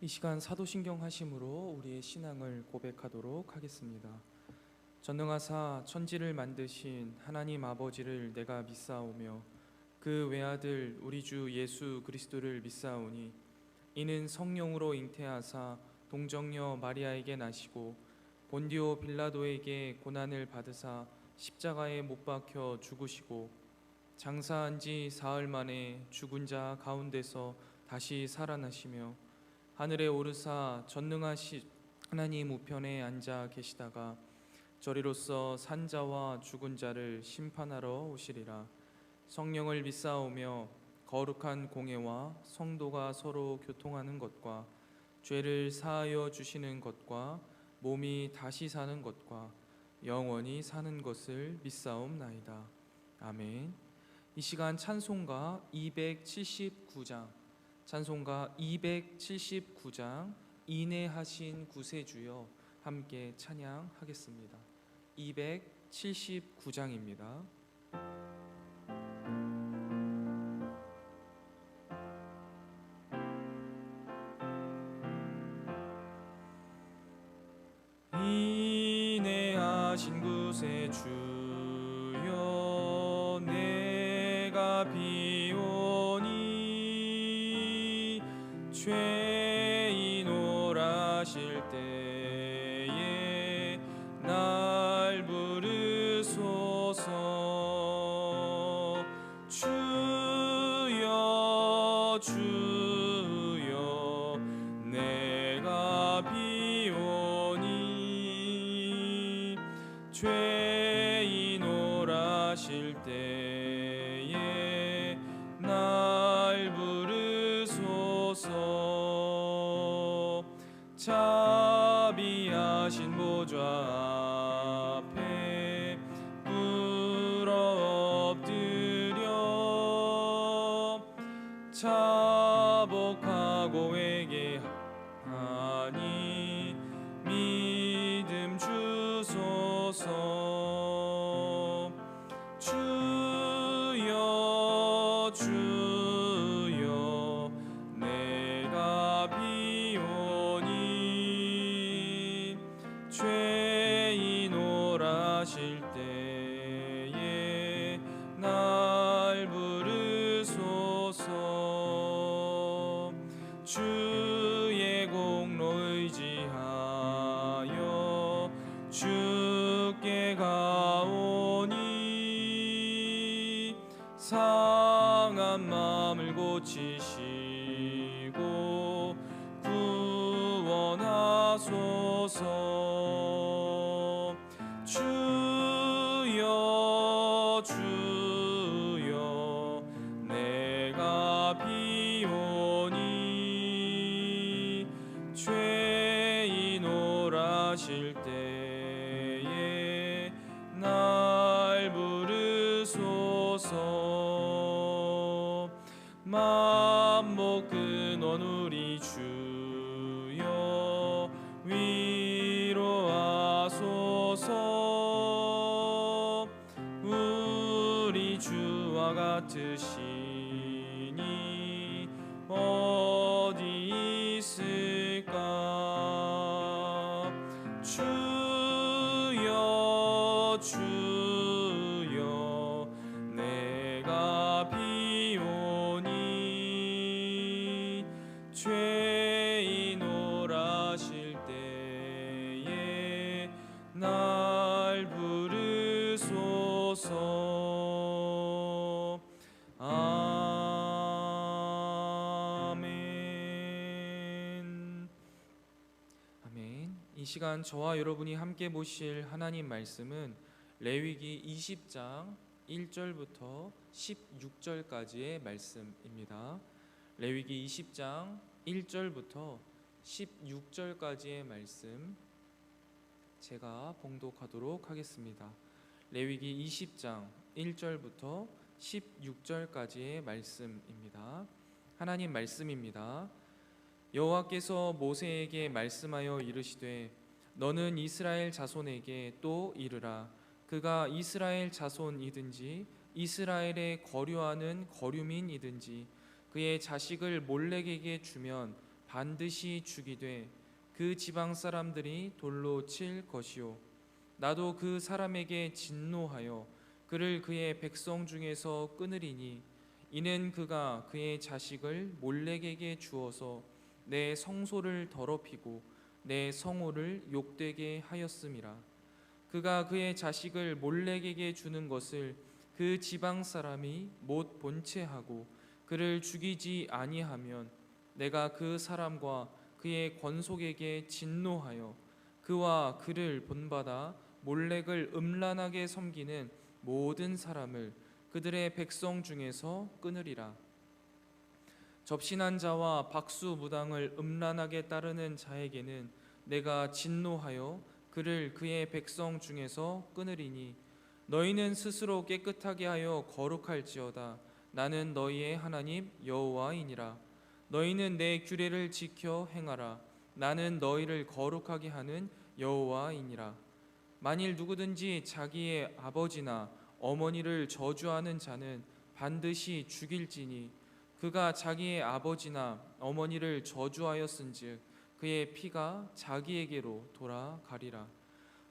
이 시간 사도신경 하심으로 우리의 신앙을 고백하도록 하겠습니다. 전능하사 천지를 만드신 하나님 아버지를 내가 믿사오며 그 외아들 우리 주 예수 그리스도를 믿사오니 이는 성령으로 잉태하사 동정녀 마리아에게 나시고 본디오 빌라도에게 고난을 받으사 십자가에 못 박혀 죽으시고 장사한 지 사흘 만에 죽은 자 가운데서 다시 살아나시며 하늘에 오르사 전능하신 하나님 우편에 앉아 계시다가 저리로서 산자와 죽은 자를 심판하러 오시리라. 성령을 믿사오며 거룩한 공예와 성도가 서로 교통하는 것과 죄를 사하여 주시는 것과 몸이 다시 사는 것과 영원히 사는 것을 믿사옵나이다. 아멘. 이 시간 찬송가 279장 찬송가 279장 인내하신 구세주여 함께 찬양하겠습니다. 279장입니다. 인내하신 구세주여 내가 비오니 죄인 오라실 때에 날 부르소서. 주여 주여 내가 비오니 죄인 오라실 때에 날 부르소서. 자비하신 보좌 앞에 꿇어 엎드려 자복하고 회개하니 믿음 주소서. 주여 주여 내가 비오니 죄인 오라실 때에 날 부르소서. 주의 공로 의지하여 주께 가오니 상한 마음을 고치시고 구원하소서. 주여 주여 내가 비오니 죄인 오라실 때에 날 부르소서. 만복 근원 우리 주여 위로하소서. 우리 주와 같으시니 어디 있을까. 주여 주여 내가 비오니 죄인 오라실 때에 날 부르소서. 아멘. 아멘. 이 시간 저와 여러분이 함께 보실 하나님 말씀은 레위기 20장 1절부터 16절까지의 말씀입니다. 레위기 20장 1절부터 16절까지의 말씀 제가 봉독하도록 하겠습니다. 레위기 20장 1절부터 16절까지의 말씀입니다. 하나님 말씀입니다. 여호와께서 모세에게 말씀하여 이르시되 너는 이스라엘 자손에게 또 이르라. 그가 이스라엘 자손이든지 이스라엘에 거류하는 거류민이든지 그의 자식을 몰렉에게 주면 반드시 죽이되 그 지방 사람들이 돌로 칠 것이요 나도 그 사람에게 진노하여 그를 그의 백성 중에서 끊으리니 이는 그가 그의 자식을 몰렉에게 주어서 내 성소를 더럽히고 내 성호를 욕되게 하였음이라. 그가 그의 자식을 몰렉에게 주는 것을 그 지방 사람이 못 본 채 하고 그를 죽이지 아니하면 내가 그 사람과 그의 권속에게 진노하여 그와 그를 본받아 몰렉을 음란하게 섬기는 모든 사람을 그들의 백성 중에서 끊으리라. 접신한 자와 박수무당을 음란하게 따르는 자에게는 내가 진노하여 그를 그의 백성 중에서 끊으리니 너희는 스스로 깨끗하게 하여 거룩할지어다. 나는 너희의 하나님 여호와이니라. 너희는 내 규례를 지켜 행하라. 나는 너희를 거룩하게 하는 여호와이니라. 만일 누구든지 자기의 아버지나 어머니를 저주하는 자는 반드시 죽일지니 그가 자기의 아버지나 어머니를 저주하였은즉 그의 피가 자기에게로 돌아가리라.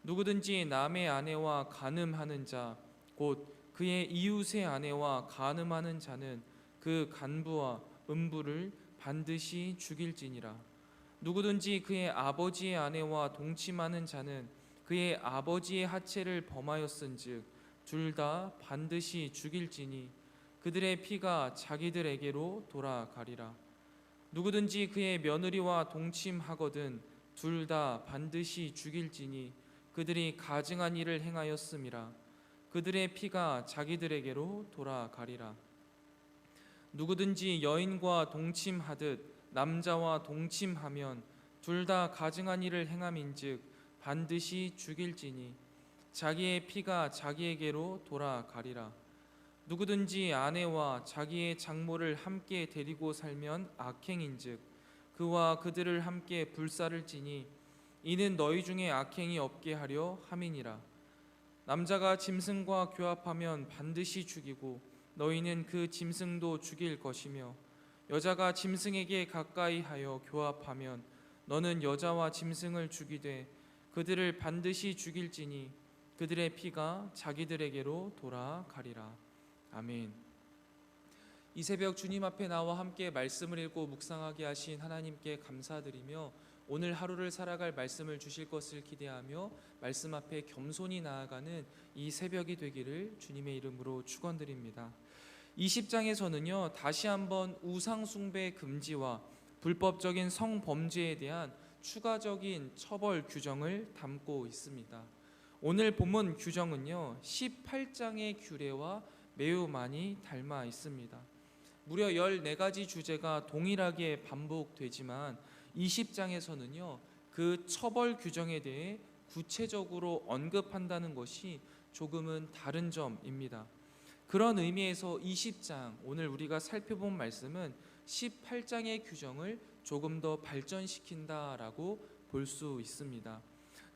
누구든지 남의 아내와 간음하는 자 곧 그의 이웃의 아내와 간음하는 자는 그 간부와 음부를 반드시 죽일지니라. 누구든지 그의 아버지의 아내와 동침하는 자는 그의 아버지의 하체를 범하였은즉 둘 다 반드시 죽일지니 그들의 피가 자기들에게로 돌아가리라. 누구든지 그의 며느리와 동침하거든 둘 다 반드시 죽일지니 그들이 가증한 일을 행하였음이라. 그들의 피가 자기들에게로 돌아가리라. 누구든지 여인과 동침하듯 남자와 동침하면 둘 다 가증한 일을 행함인즉 반드시 죽일지니 자기의 피가 자기에게로 돌아가리라. 누구든지 아내와 자기의 장모를 함께 데리고 살면 악행인즉 그와 그들을 함께 불살을지니 이는 너희 중에 악행이 없게 하려 함이니라. 남자가 짐승과 교합하면 반드시 죽이고 너희는 그 짐승도 죽일 것이며 여자가 짐승에게 가까이 하여 교합하면 너는 여자와 짐승을 죽이되 그들을 반드시 죽일지니 그들의 피가 자기들에게로 돌아가리라. 아멘. 이 새벽 주님 앞에 나와 함께 말씀을 읽고 묵상하게 하신 하나님께 감사드리며 오늘 하루를 살아갈 말씀을 주실 것을 기대하며 말씀 앞에 겸손히 나아가는 이 새벽이 되기를 주님의 이름으로 축원드립니다. 20장에서는요 다시 한번 우상 숭배 금지와 불법적인 성범죄에 대한 추가적인 처벌 규정을 담고 있습니다. 오늘 본문 규정은요 18장의 규례와 매우 많이 닮아 있습니다. 무려 14가지 주제가 동일하게 반복되지만 20장에서는요 그 처벌 규정에 대해 구체적으로 언급한다는 것이 조금은 다른 점입니다. 그런 의미에서 20장 오늘 우리가 살펴본 말씀은 18장의 규정을 조금 더 발전시킨다라고 볼 수 있습니다.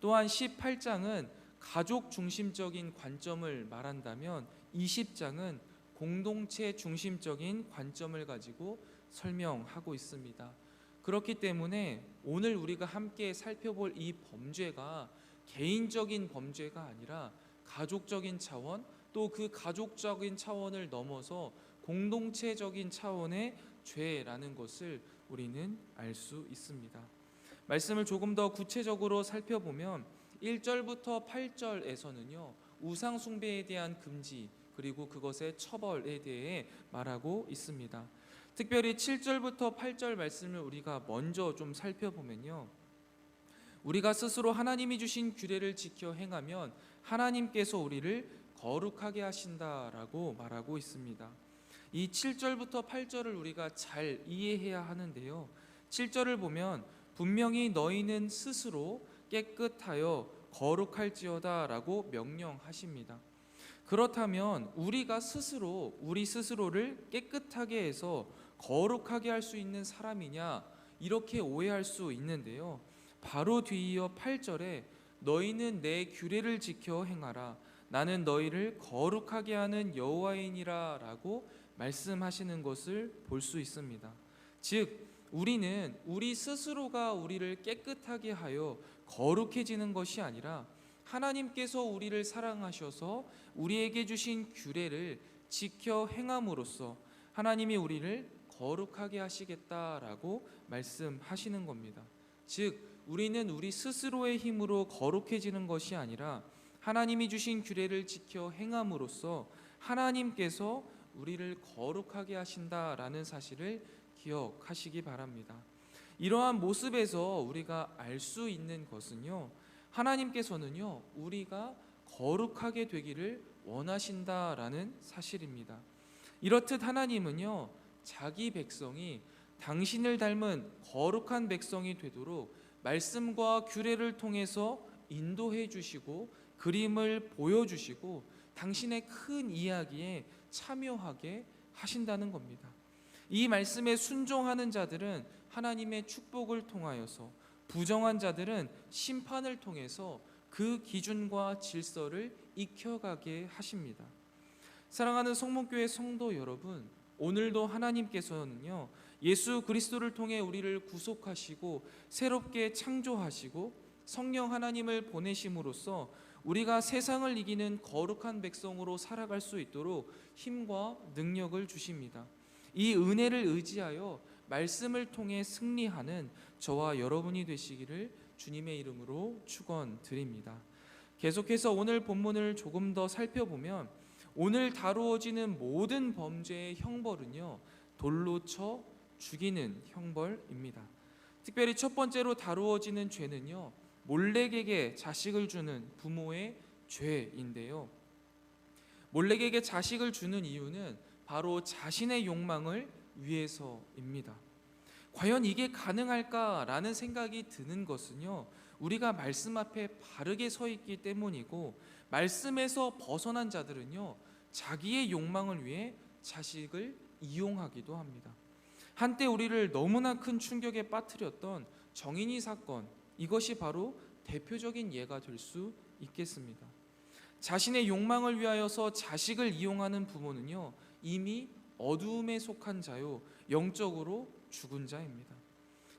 또한 18장은 가족 중심적인 관점을 말한다면 20장은 공동체 중심적인 관점을 가지고 설명하고 있습니다. 그렇기 때문에 오늘 우리가 함께 살펴볼 이 범죄가 개인적인 범죄가 아니라 가족적인 차원 또 그 가족적인 차원을 넘어서 공동체적인 차원의 죄라는 것을 우리는 알 수 있습니다. 말씀을 조금 더 구체적으로 살펴보면 1절부터 8절에서는요 우상 숭배에 대한 금지 그리고 그것의 처벌에 대해 말하고 있습니다. 특별히 7절부터 8절 말씀을 우리가 먼저 좀 살펴보면요 우리가 스스로 하나님이 주신 규례를 지켜 행하면 하나님께서 우리를 거룩하게 하신다라고 말하고 있습니다. 이 7절부터 8절을 우리가 잘 이해해야 하는데요 7절을 보면 분명히 너희는 스스로 깨끗하여 거룩할지어다 라고 명령하십니다. 그렇다면 우리가 스스로 우리 스스로를 깨끗하게 해서 거룩하게 할 수 있는 사람이냐 이렇게 오해할 수 있는데요 바로 뒤이어 8절에 너희는 내 규례를 지켜 행하라 나는 너희를 거룩하게 하는 여호와이니라 라고 말씀하시는 것을 볼 수 있습니다. 즉 우리는 우리 스스로가 우리를 깨끗하게 하여 거룩해지는 것이 아니라 하나님께서 우리를 사랑하셔서 우리에게 주신 규례를 지켜 행함으로써 하나님이 우리를 거룩하게 하시겠다라고 말씀하시는 겁니다. 즉 우리는 우리 스스로의 힘으로 거룩해지는 것이 아니라 하나님이 주신 규례를 지켜 행함으로써 하나님께서 우리를 거룩하게 하신다라는 사실을 기억하시기 바랍니다. 이러한 모습에서 우리가 알 수 있는 것은요, 하나님께서는요 우리가 거룩하게 되기를 원하신다라는 사실입니다. 이렇듯 하나님은요 자기 백성이 당신을 닮은 거룩한 백성이 되도록 말씀과 규례를 통해서 인도해 주시고 그림을 보여주시고 당신의 큰 이야기에 참여하게 하신다는 겁니다. 이 말씀에 순종하는 자들은 하나님의 축복을 통하여서, 부정한 자들은 심판을 통해서 그 기준과 질서를 익혀가게 하십니다. 사랑하는 성문교회 성도 여러분, 오늘도 하나님께서는요 예수 그리스도를 통해 우리를 구속하시고 새롭게 창조하시고 성령 하나님을 보내심으로써 우리가 세상을 이기는 거룩한 백성으로 살아갈 수 있도록 힘과 능력을 주십니다. 이 은혜를 의지하여 말씀을 통해 승리하는 저와 여러분이 되시기를 주님의 이름으로 축원드립니다. 계속해서 오늘 본문을 조금 더 살펴보면 오늘 다루어지는 모든 범죄의 형벌은요 돌로 쳐 죽이는 형벌입니다. 특별히 첫 번째로 다루어지는 죄는요 몰렉에게 자식을 주는 부모의 죄인데요, 몰렉에게 자식을 주는 이유는 바로 자신의 욕망을 위해서입니다. 과연 이게 가능할까라는 생각이 드는 것은요 우리가 말씀 앞에 바르게 서 있기 때문이고, 말씀에서 벗어난 자들은요 자기의 욕망을 위해 자식을 이용하기도 합니다. 한때 우리를 너무나 큰 충격에 빠뜨렸던 정인이 사건, 이것이 바로 대표적인 예가 될 수 있겠습니다. 자신의 욕망을 위하여서 자식을 이용하는 부모는요 이미 어두움에 속한 자요 영적으로 죽은 자입니다.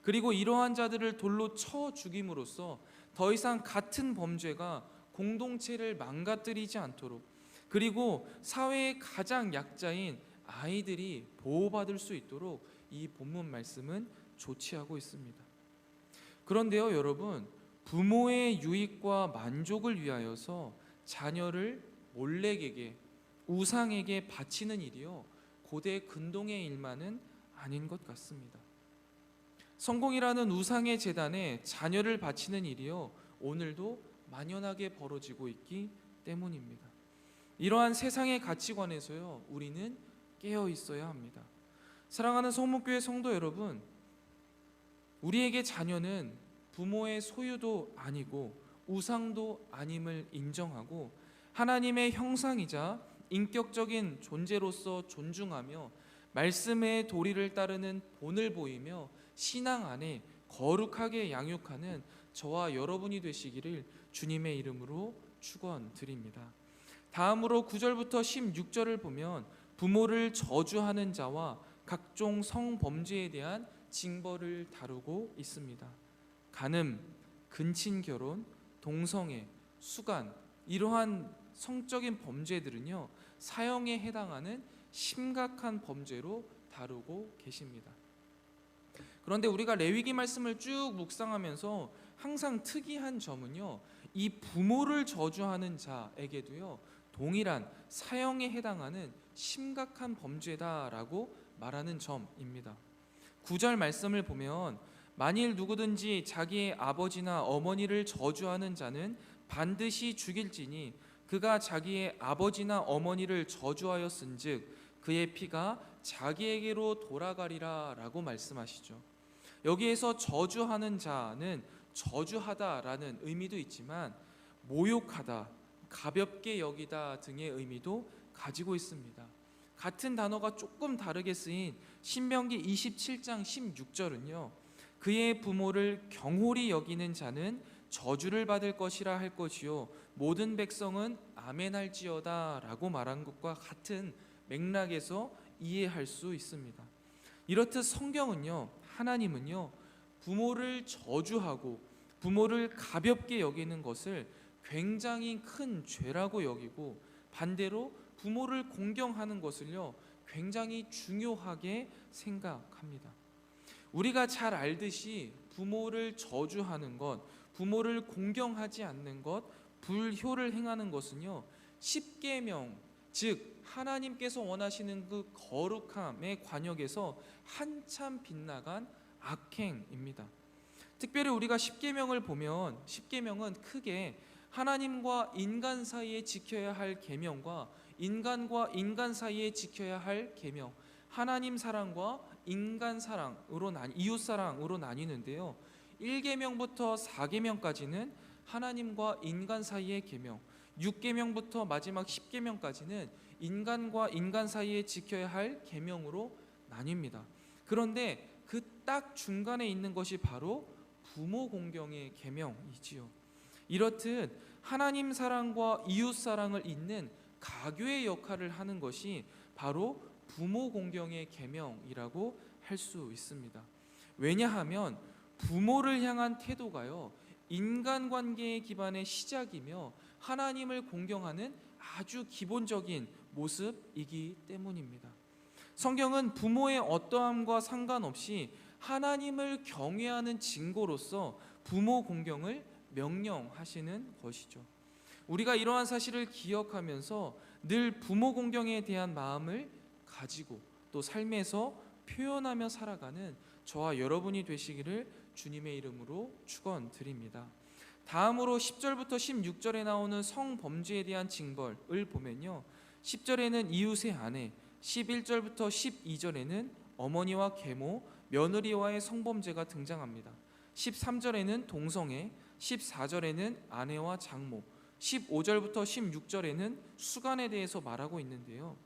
그리고 이러한 자들을 돌로 쳐 죽임으로써 더 이상 같은 범죄가 공동체를 망가뜨리지 않도록, 그리고 사회의 가장 약자인 아이들이 보호받을 수 있도록 이 본문 말씀은 조치하고 있습니다. 그런데요 여러분, 부모의 유익과 만족을 위하여서 자녀를 몰렉에게, 우상에게 바치는 일이요 고대 근동의 일만은 아닌 것 같습니다. 성공이라는 우상의 제단에 자녀를 바치는 일이요 오늘도 만연하게 벌어지고 있기 때문입니다. 이러한 세상의 가치관에서요 우리는 깨어 있어야 합니다. 사랑하는 성목교회 성도 여러분, 우리에게 자녀는 부모의 소유도 아니고 우상도 아님을 인정하고 하나님의 형상이자 인격적인 존재로서 존중하며 말씀의 도리를 따르는 본을 보이며 신앙 안에 거룩하게 양육하는 저와 여러분이 되시기를 주님의 이름으로 축원드립니다. 다음으로 9절부터 16절을 보면 부모를 저주하는 자와 각종 성범죄에 대한 징벌을 다루고 있습니다. 간음, 근친결혼, 동성애, 수간, 이러한 성적인 범죄들은요 사형에 해당하는 심각한 범죄로 다루고 계십니다. 그런데 우리가 레위기 말씀을 쭉 묵상하면서 항상 특이한 점은요 이 부모를 저주하는 자에게도요 동일한 사형에 해당하는 심각한 범죄다라고 말하는 점입니다. 9절 말씀을 보면 만일 누구든지 자기의 아버지나 어머니를 저주하는 자는 반드시 죽일지니 그가 자기의 아버지나 어머니를 저주하였은즉 그의 피가 자기에게로 돌아가리라 라고 말씀하시죠. 여기에서 저주하는 자는 저주하다라는 의미도 있지만 모욕하다, 가볍게 여기다 등의 의미도 가지고 있습니다. 같은 단어가 조금 다르게 쓰인 신명기 27장 16절은요 그의 부모를 경홀히 여기는 자는 저주를 받을 것이라 할 것이요 모든 백성은 아멘할지어다 라고 말한 것과 같은 맥락에서 이해할 수 있습니다. 이렇듯 성경은요 하나님은요, 부모를 저주하고 부모를 가볍게 여기는 것을 굉장히 큰 죄라고 여기고, 반대로 부모를 공경하는 것을요, 굉장히 중요하게 생각합니다. 우리가 잘 알듯이 부모를 저주하는 것, 부모를 공경하지 않는 것, 불효를 행하는 것은요, 십계명, 즉 하나님께서 원하시는 그 거룩함의 관역에서 한참 빗나간 악행입니다. 특별히 우리가 십계명을 보면, 십계명은 크게 하나님과 인간 사이에 지켜야 할 계명과 인간과 인간 사이에 지켜야 할 계명, 하나님 사랑과 인간 사랑으로 이웃 사랑으로 나뉘는데요. 1계명부터 4계명까지는 하나님과 인간 사이의 계명, 6계명부터 마지막 10계명까지는 인간과 인간 사이에 지켜야 할 계명으로 나뉩니다. 그런데 그 딱 중간에 있는 것이 바로 부모 공경의 계명이지요. 이렇듯 하나님 사랑과 이웃 사랑을 잇는 가교의 역할을 하는 것이 바로 부모 공경의 계명이라고 할 수 있습니다. 왜냐하면 부모를 향한 태도가요, 인간관계의 기반의 시작이며 하나님을 공경하는 아주 기본적인 모습이기 때문입니다. 성경은 부모의 어떠함과 상관없이 하나님을 경외하는 증거로서 부모 공경을 명령하시는 것이죠. 우리가 이러한 사실을 기억하면서 늘 부모 공경에 대한 마음을 가지고 또 삶에서 표현하며 살아가는 저와 여러분이 되시기를 주님의 이름으로 축원드립니다. 다음으로 10절부터 16절에 나오는 성범죄에 대한 징벌을 보면요, 10절에는 이웃의 아내, 11절부터 12절에는 어머니와 계모, 며느리와의 성범죄가 등장합니다. 13절에는 동성애, 14절에는 아내와 장모, 15절부터 16절에는 수간에 대해서 말하고 있는데요,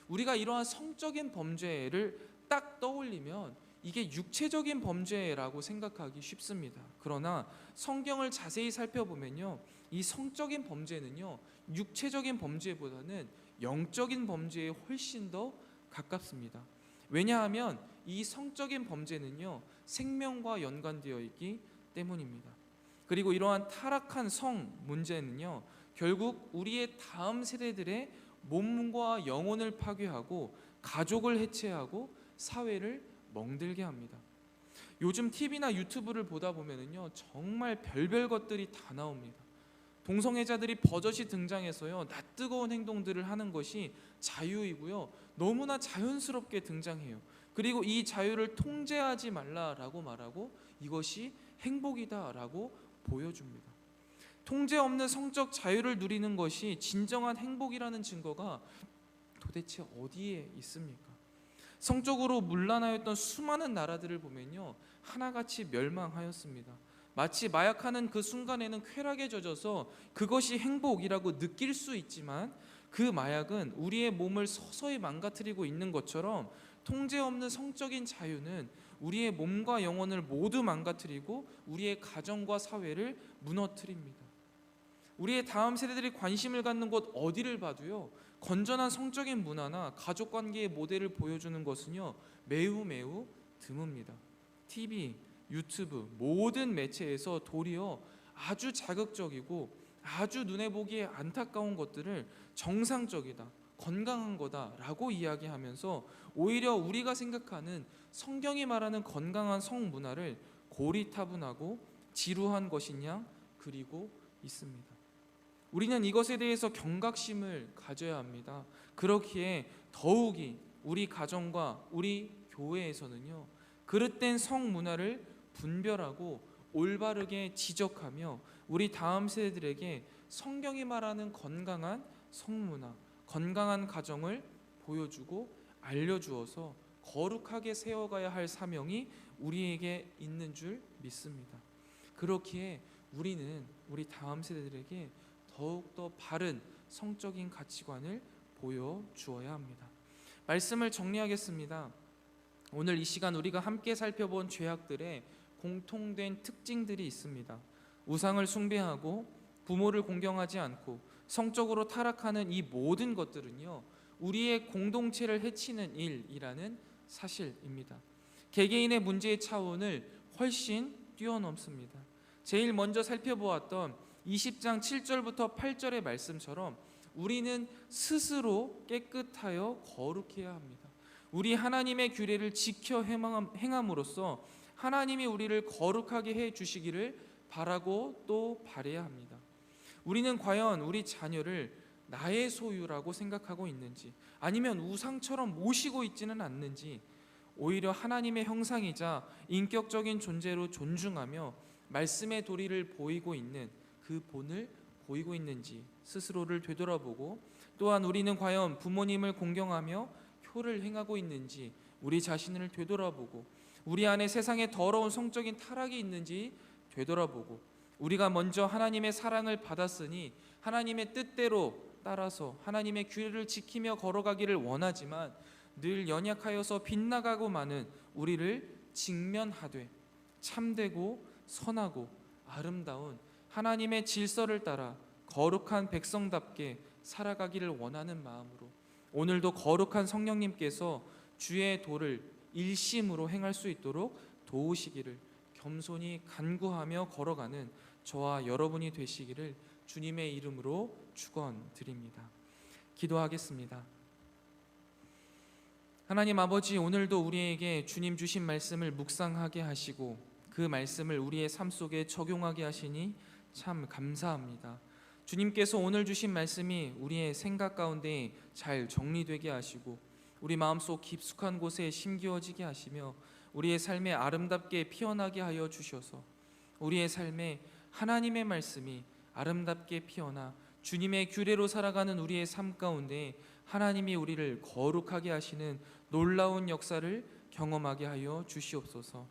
우리가 이러한 성적인 범죄를 딱 떠올리면 이게 육체적인 범죄라고 생각하기 쉽습니다. 그러나 성경을 자세히 살펴보면요, 이 성적인 범죄는요, 육체적인 범죄보다는 영적인 범죄에 훨씬 더 가깝습니다. 왜냐하면 이 성적인 범죄는요, 생명과 연관되어 있기 때문입니다. 그리고 이러한 타락한 성 문제는요, 결국 우리의 다음 세대들의 몸과 영혼을 파괴하고 가족을 해체하고 사회를 멍들게 합니다. 요즘 TV나 유튜브를 보다 보면은요, 정말 별별 것들이 다 나옵니다. 동성애자들이 버젓이 등장해서요, 낯뜨거운 행동들을 하는 것이 자유이고요, 너무나 자연스럽게 등장해요. 그리고 이 자유를 통제하지 말라라고 말하고 이것이 행복이다라고 보여줍니다. 통제 없는 성적 자유를 누리는 것이 진정한 행복이라는 증거가 도대체 어디에 있습니까? 성적으로 문란하였던 수많은 나라들을 보면요, 하나같이 멸망하였습니다. 마치 마약하는 그 순간에는 쾌락에 젖어서 그것이 행복이라고 느낄 수 있지만 그 마약은 우리의 몸을 서서히 망가뜨리고 있는 것처럼 통제 없는 성적인 자유는 우리의 몸과 영혼을 모두 망가뜨리고 우리의 가정과 사회를 무너뜨립니다. 우리의 다음 세대들이 관심을 갖는 곳 어디를 봐도요, 건전한 성적인 문화나 가족관계의 모델을 보여주는 것은요, 매우 드뭅니다. TV, 유튜브, 모든 매체에서 도리어 아주 자극적이고 아주 눈에 보기에 안타까운 것들을 정상적이다, 건강한 거다라고 이야기하면서 오히려 우리가 생각하는 성경이 말하는 건강한 성문화를 고리타분하고 지루한 것이냐 그리고 있습니다. 우리는 이것에 대해서 경각심을 가져야 합니다. 그렇기에 더욱이 우리 가정과 우리 교회에서는요, 그릇된 성문화를 분별하고 올바르게 지적하며 우리 다음 세대들에게 성경이 말하는 건강한 성문화, 건강한 가정을 보여주고 알려주어서 거룩하게 세워가야 할 사명이 우리에게 있는 줄 믿습니다. 그렇기에 우리는 우리 다음 세대들에게 더욱더 바른 성적인 가치관을 보여주어야 합니다. 말씀을 정리하겠습니다. 오늘 이 시간 우리가 함께 살펴본 죄악들의 공통된 특징들이 있습니다. 우상을 숭배하고 부모를 공경하지 않고 성적으로 타락하는 이 모든 것들은요, 우리의 공동체를 해치는 일이라는 사실입니다. 개개인의 문제의 차원을 훨씬 뛰어넘습니다. 제일 먼저 살펴보았던 20장 7절부터 8절의 말씀처럼 우리는 스스로 깨끗하여 거룩해야 합니다. 우리 하나님의 규례를 지켜 행함으로써 하나님이 우리를 거룩하게 해 주시기를 바라고 또 바라야 합니다. 우리는 과연 우리 자녀를 나의 소유라고 생각하고 있는지, 아니면 우상처럼 모시고 있지는 않는지, 오히려 하나님의 형상이자 인격적인 존재로 존중하며 말씀의 도리를 보이고 있는 그 본을 보이고 있는지 스스로를 되돌아보고, 또한 우리는 과연 부모님을 공경하며 효를 행하고 있는지 우리 자신을 되돌아보고, 우리 안에 세상에 더러운 성적인 타락이 있는지 되돌아보고, 우리가 먼저 하나님의 사랑을 받았으니 하나님의 뜻대로 따라서 하나님의 규례를 지키며 걸어가기를 원하지만 늘 연약하여서 빗나가고 마는 우리를 직면하되 참되고 선하고 아름다운 하나님의 질서를 따라 거룩한 백성답게 살아가기를 원하는 마음으로 오늘도 거룩한 성령님께서 주의 도를 일심으로 행할 수 있도록 도우시기를 겸손히 간구하며 걸어가는 저와 여러분이 되시기를 주님의 이름으로 축원드립니다. 기도하겠습니다. 하나님 아버지, 오늘도 우리에게 주님 주신 말씀을 묵상하게 하시고 그 말씀을 우리의 삶 속에 적용하게 하시니 참 감사합니다. 주님께서 오늘 주신 말씀이 우리의 생각 가운데 잘 정리되게 하시고 우리 마음속 깊숙한 곳에 심기어지게 하시며 우리의 삶에 아름답게 피어나게 하여 주셔서 우리의 삶에 하나님의 말씀이 아름답게 피어나 주님의 규례로 살아가는 우리의 삶 가운데 하나님이 우리를 거룩하게 하시는 놀라운 역사를 경험하게 하여 주시옵소서.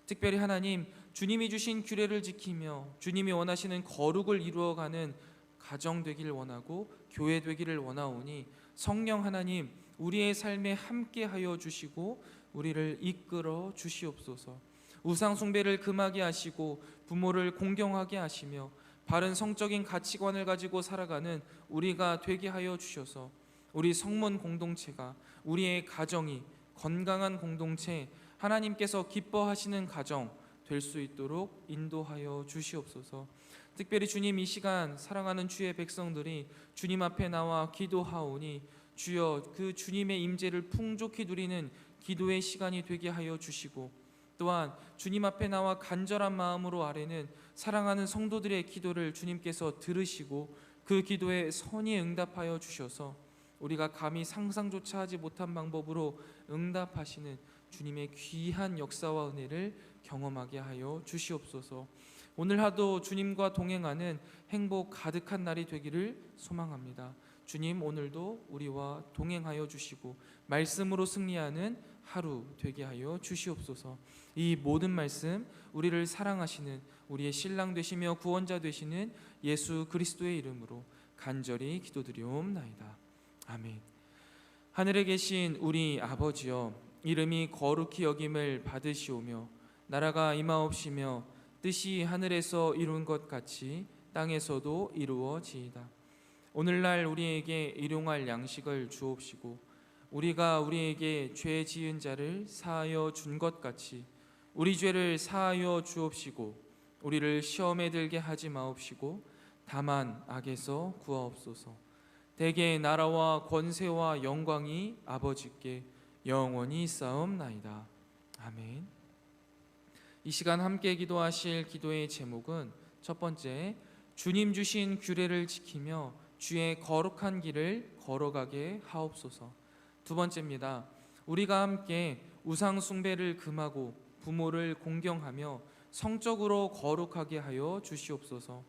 특별히 하나님, 주님이 주신 규례를 지키며 주님이 원하시는 거룩을 이루어가는 가정 되기를 원하고 교회 되기를 원하오니 성령 하나님, 우리의 삶에 함께 하여 주시고 우리를 이끌어 주시옵소서. 우상 숭배를 금하게 하시고 부모를 공경하게 하시며 바른 성적인 가치관을 가지고 살아가는 우리가 되게 하여 주셔서 우리 성문 공동체가, 우리의 가정이 건강한 공동체, 하나님께서 기뻐하시는 가정 될 수 있도록 인도하여 주시옵소서. 특별히 주님, 이 시간 사랑하는 주의 백성들이 주님 앞에 나와 기도하오니 주여, 그 주님의 임재를 풍족히 누리는 기도의 시간이 되게 하여 주시고, 또한 주님 앞에 나와 간절한 마음으로 아뢰는 사랑하는 성도들의 기도를 주님께서 들으시고 그 기도에 선히 응답하여 주셔서 우리가 감히 상상조차 하지 못한 방법으로 응답하시는 주님의 귀한 역사와 은혜를 경험하게 하여 주시옵소서. 오늘 하루 주님과 동행하는 행복 가득한 날이 되기를 소망합니다. 주님, 오늘도 우리와 동행하여 주시고 말씀으로 승리하는 하루 되게 하여 주시옵소서. 이 모든 말씀 우리를 사랑하시는 우리의 신랑 되시며 구원자 되시는 예수 그리스도의 이름으로 간절히 기도드리옵나이다. 아멘. 하늘에 계신 우리 아버지여, 이름이 거룩히 여김을 받으시오며 나라가 임하옵시며 뜻이 하늘에서 이룬 것 같이 땅에서도 이루어지이다. 오늘날 우리에게 일용할 양식을 주옵시고 우리가 우리에게 죄 지은 자를 사하여 준 것 같이 우리 죄를 사하여 주옵시고 우리를 시험에 들게 하지 마옵시고 다만 악에서 구하옵소서. 대개 나라와 권세와 영광이 아버지께 영원히 있사옵나이다. 아멘. 이 시간 함께 기도하실 기도의 제목은 첫 번째, 주님 주신 규례를 지키며 주의 거룩한 길을 걸어가게 하옵소서. 두 번째입니다. 우리가 함께 우상 숭배를 금하고 부모를 공경하며 성적으로 거룩하게 하여 주시옵소서.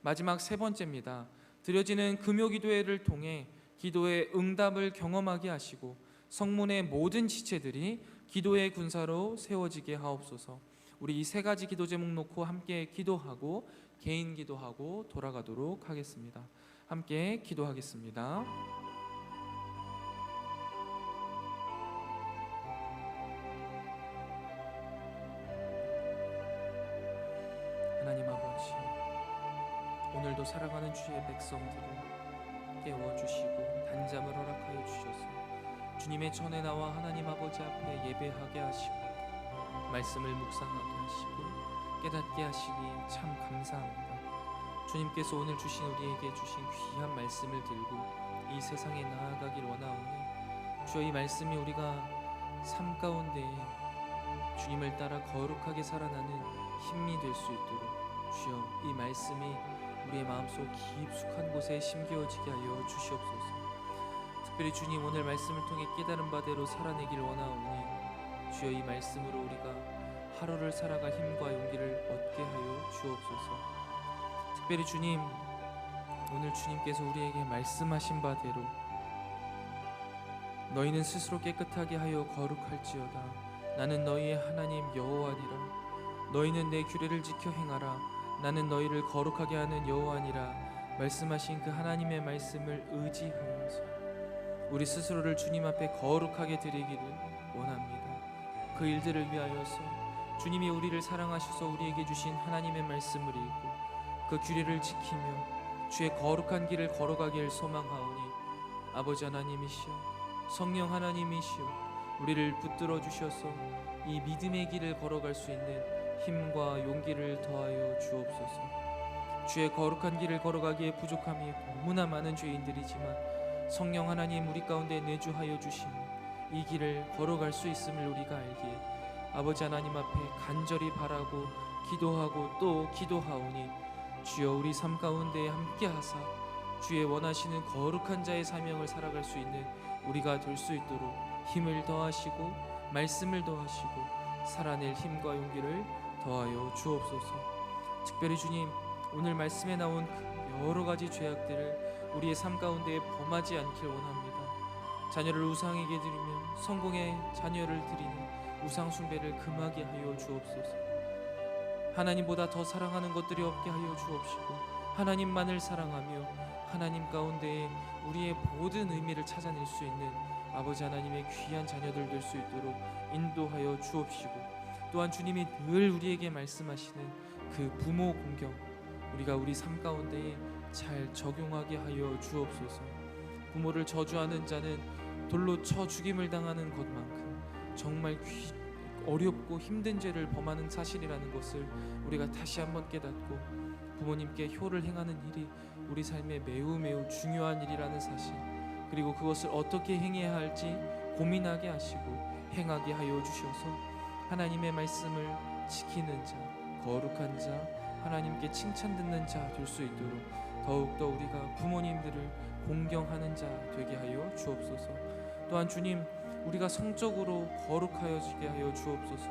마지막 세 번째입니다. 드려지는 금요기도회를 통해 기도의 응답을 경험하게 하시고 성문의 모든 지체들이 기도의 군사로 세워지게 하옵소서. 우리 이 세 가지 기도 제목 놓고 함께 기도하고 개인 기도하고 돌아가도록 하겠습니다. 함께 기도하겠습니다. 하나님 아버지, 오늘도 살아가는 주의 백성들을 깨워주시고 단잠을 허락하여 주셔서 주님의 전에 나와 하나님 아버지 앞에 예배하게 하시고 말씀을 묵상하게 하시고 깨닫게 하시니 참 감사합니다. 주님께서 오늘 주신 우리에게 주신 귀한 말씀을 들고 이 세상에 나아가길 원하오니 주여 이 말씀이 우리가 삶 가운데 주님을 따라 거룩하게 살아나는 힘이 될 수 있도록 주여 이 말씀이 우리의 마음속 깊숙한 곳에 심겨지게 하여 주시옵소서. 특별히 주님 오늘 말씀을 통해 깨달은 바대로 살아내길 원하오니 주여 이 말씀으로 우리가 하루를 살아갈 힘과 용기를 얻게 하여 주옵소서. 특별히 주님 오늘 주님께서 우리에게 말씀하신 바대로 너희는 스스로 깨끗하게 하여 거룩할지어다. 나는 너희의 하나님 여호와니라. 너희는 내 규례를 지켜 행하라. 나는 너희를 거룩하게 하는 여호와니라. 말씀하신 그 하나님의 말씀을 의지하면서 우리 스스로를 주님 앞에 거룩하게 드리기를 원합니다. 그 일들을 위하여서 주님이 우리를 사랑하셔서 우리에게 주신 하나님의 말씀을 읽고 그 규례를 지키며 주의 거룩한 길을 걸어가길 소망하오니 아버지 하나님이시여 성령 하나님이시여 우리를 붙들어 주셔서 이 믿음의 길을 걸어갈 수 있는 힘과 용기를 더하여 주옵소서. 주의 거룩한 길을 걸어가기에 부족함이 너무나 많은 죄인들이지만 성령 하나님 우리 가운데 내주하여 주시니 이 길을 걸어갈 수 있음을 우리가 알기에 아버지 하나님 앞에 간절히 바라고 기도하고 또 기도하오니 주여 우리 삶 가운데 함께 하사 주의 원하시는 거룩한 자의 사명을 살아갈 수 있는 우리가 될 수 있도록 힘을 더하시고 말씀을 더하시고 살아낼 힘과 용기를 더하여 주옵소서. 특별히 주님 오늘 말씀에 나온 그 여러 가지 죄악들을 우리의 삶 가운데 범하지 않길 원합니다. 자녀를 우상에게 드리며 성공의 자녀를 드리는 우상 숭배를 금하게 하여 주옵소서. 하나님보다 더 사랑하는 것들이 없게 하여 주옵시고 하나님만을 사랑하며 하나님 가운데에 우리의 모든 의미를 찾아낼 수 있는 아버지 하나님의 귀한 자녀들 될 수 있도록 인도하여 주옵시고 또한 주님이 늘 우리에게 말씀하시는 그 부모 공경 우리가 우리 삶 가운데에 잘 적용하게 하여 주옵소서. 부모를 저주하는 자는 돌로 쳐 죽임을 당하는 것만큼 정말 어렵고 힘든 죄를 범하는 사실이라는 것을 우리가 다시 한번 깨닫고 부모님께 효를 행하는 일이 우리 삶에 매우 중요한 일이라는 사실 그리고 그것을 어떻게 행해야 할지 고민하게 하시고 행하게 하여 주셔서 하나님의 말씀을 지키는 자 거룩한 자 하나님께 칭찬 듣는 자 될 수 있도록 더욱더 우리가 부모님들을 공경하는 자 되게 하여 주옵소서. 또한 주님 우리가 성적으로 거룩하여지게 하여 주옵소서.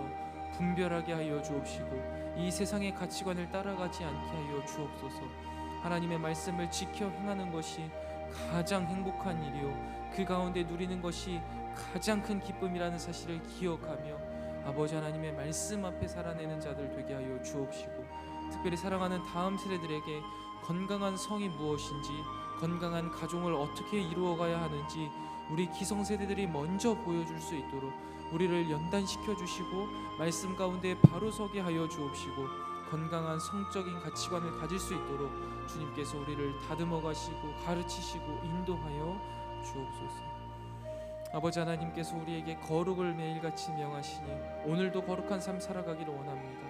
분별하게 하여 주옵시고 이 세상의 가치관을 따라가지 않게 하여 주옵소서. 하나님의 말씀을 지켜 행하는 것이 가장 행복한 일이요 그 가운데 누리는 것이 가장 큰 기쁨이라는 사실을 기억하며 아버지 하나님의 말씀 앞에 살아내는 자들 되게 하여 주옵시고 특별히 사랑하는 다음 세대들에게 건강한 성이 무엇인지 건강한 가정을 어떻게 이루어가야 하는지 우리 기성세대들이 먼저 보여줄 수 있도록 우리를 연단시켜 주시고 말씀 가운데 바로 서게 하여 주옵시고 건강한 성적인 가치관을 가질 수 있도록 주님께서 우리를 다듬어 가시고 가르치시고 인도하여 주옵소서. 아버지 하나님께서 우리에게 거룩을 매일같이 명하시니 오늘도 거룩한 삶 살아가기를 원합니다.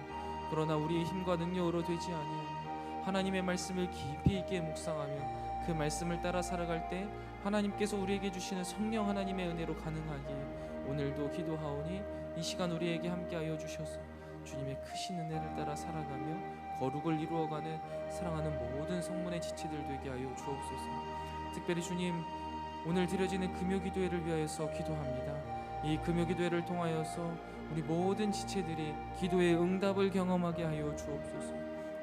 그러나 우리의 힘과 능력으로 되지 아니하며 하나님의 말씀을 깊이 있게 묵상하며 그 말씀을 따라 살아갈 때 하나님께서 우리에게 주시는 성령 하나님의 은혜로 가능하기에 오늘도 기도하오니 이 시간 우리에게 함께하여 주셔서 주님의 크신 은혜를 따라 살아가며 거룩을 이루어가는 사랑하는 모든 성문의 지체들 되게 하여 주옵소서. 특별히 주님 오늘 드려지는 금요기도회를 위하여서 기도합니다. 이 금요기도회를 통하여서 우리 모든 지체들이 기도의 응답을 경험하게 하여 주옵소서.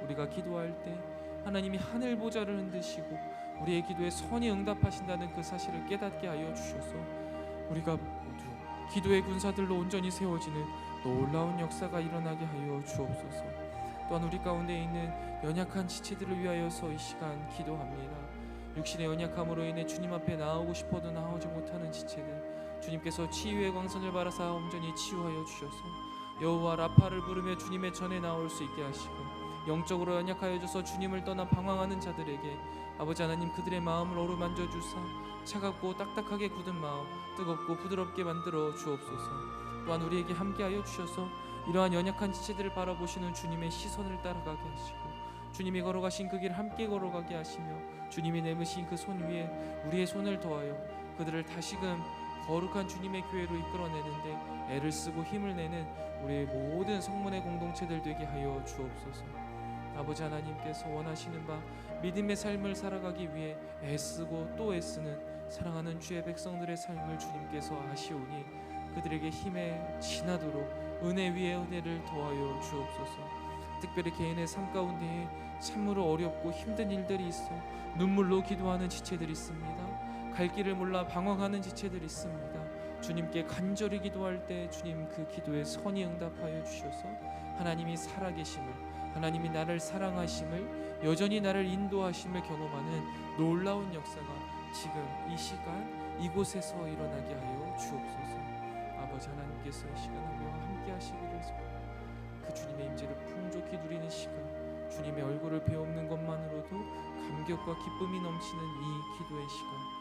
우리가 기도할 때 하나님이 하늘 보좌를 흔드시고 우리의 기도에 선히 응답하신다는 그 사실을 깨닫게 하여 주셔서 우리가 모두 기도의 군사들로 온전히 세워지는 놀라운 역사가 일어나게 하여 주옵소서. 또한 우리 가운데 있는 연약한 지체들을 위하여서 이 시간 기도합니다. 육신의 연약함으로 인해 주님 앞에 나오고 싶어도 나오지 못하는 지체들 주님께서 치유의 광선을 바라사 온전히 치유하여 주셔서 여호와 라파를 부르며 주님의 전에 나올 수 있게 하시고 영적으로 연약하여져서 주님을 떠나 방황하는 자들에게 아버지 하나님 그들의 마음을 어루만져 주사 차갑고 딱딱하게 굳은 마음 뜨겁고 부드럽게 만들어 주옵소서. 또한 우리에게 함께하여 주셔서 이러한 연약한 지체들을 바라보시는 주님의 시선을 따라가게 하시고 주님이 걸어가신 그 길을 함께 걸어가게 하시며 주님이 내미신 그 손 위에 우리의 손을 더하여 그들을 다시금 거룩한 주님의 교회로 이끌어내는데 애를 쓰고 힘을 내는 우리의 모든 성문의 공동체들 되게 하여 주옵소서. 아버지 하나님께서 원하시는 바 믿음의 삶을 살아가기 위해 애쓰고 또 애쓰는 사랑하는 주의 백성들의 삶을 주님께서 아시오니 그들에게 힘에 지나도록 은혜 위에 은혜를 더하여 주옵소서. 특별히 개인의 삶 가운데에 참으로 어렵고 힘든 일들이 있어 눈물로 기도하는 지체들이 있습니다. 갈 길을 몰라 방황하는 지체들이 있습니다. 주님께 간절히 기도할 때 주님 그 기도에 선히 응답하여 주셔서 하나님이 살아계심을, 하나님이 나를 사랑하심을, 여전히 나를 인도하심을 경험하는 놀라운 역사가 지금 이 시간 이곳에서 일어나게 하여 주옵소서. 아버지 하나님께서 이 시간 우리와 함께 하시기를 그 주님의 임재를 풍족히 누리는 시간, 주님의 얼굴을 배우는 것만으로도 감격과 기쁨이 넘치는 이 기도의 시간